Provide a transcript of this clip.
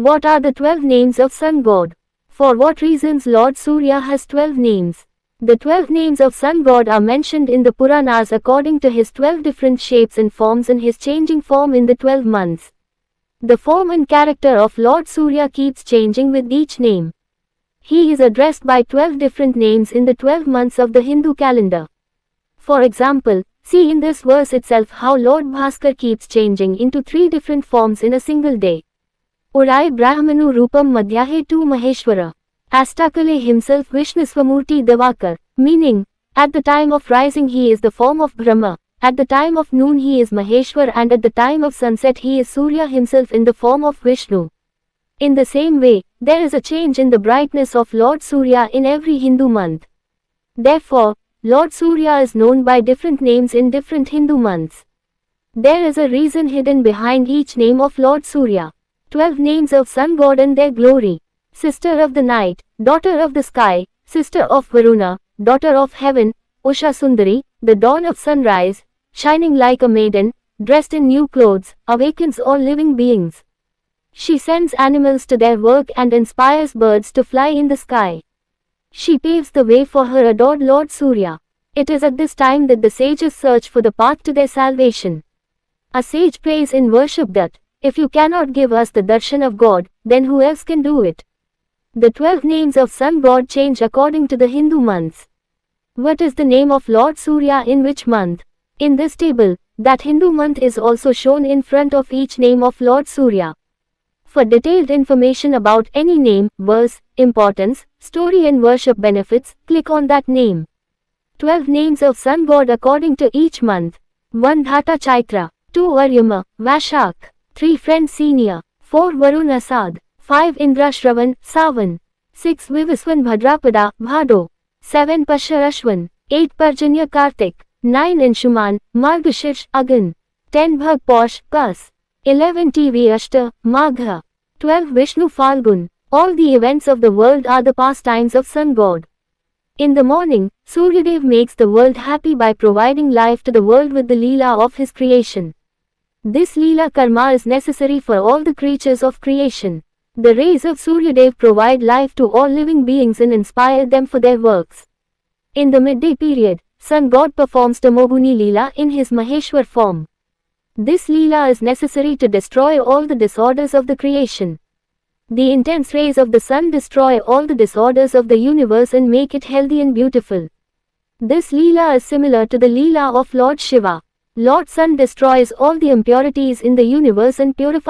What are the 12 names of sun god? For what reasons Lord Surya has 12 names? The 12 names of sun god are mentioned in the Puranas according to his 12 different shapes and forms and his changing form in the 12 months. The form and character of Lord Surya keeps changing with each name. He is addressed by 12 different names in the 12 months of the Hindu calendar. For example, see in this verse itself how Lord Bhaskar keeps changing into 3 different forms in a single day. Urai Brahmanu Rupam Madhyahe tu Maheshwara. Astakale himself Vishnuswamurti Devakar, meaning, at the time of rising he is the form of Brahma, at the time of noon he is Maheshwar and at the time of sunset he is Surya himself in the form of Vishnu. In the same way, there is a change in the brightness of Lord Surya in every Hindu month. Therefore, Lord Surya is known by different names in different Hindu months. There is a reason hidden behind each name of Lord Surya. 12 names of sun god and their glory. Sister of the night, daughter of the sky, sister of Varuna, daughter of heaven, Usha Sundari, the dawn of sunrise, shining like a maiden, dressed in new clothes, awakens all living beings. She sends animals to their work and inspires birds to fly in the sky. She paves the way for her adored Lord Surya. It is at this time that the sages search for the path to their salvation. A sage prays in worship that, if you cannot give us the darshan of God, then who else can do it? The 12 names of sun god change according to the Hindu months. What is the name of Lord Surya in which month? In this table, that Hindu month is also shown in front of each name of Lord Surya. For detailed information about any name, verse, importance, story and worship benefits, click on that name. 12 names of sun god according to each month. 1 Dhata Chaitra, 2 Aryama, Vashak, 3 Friend Senior, 4 Varun Asad, 5 Indra Shravan, Savan, 6 Viviswan Bhadrapada, Bhado, 7 Pashar Ashwan, 8 Parjanya Kartik, 9 Anshuman, Margashirsh, Agan, 10 Bhag Posh, Kas, 11 TV Ashta, Magha, 12 Vishnu Falgun. All the events of the world are the pastimes of sun god. In the morning, Suryadev makes the world happy by providing life to the world with the Leela of his creation. This Leela karma is necessary for all the creatures of creation. The rays of Suryadev provide life to all living beings and inspire them for their works. In the midday period, sun god performs Tamoguni Leela in his Maheshwar form. This Leela is necessary to destroy all the disorders of the creation. The intense rays of the sun destroy all the disorders of the universe and make it healthy and beautiful. This Leela is similar to the Leela of Lord Shiva. Lord Sun destroys all the impurities in the universe and purifies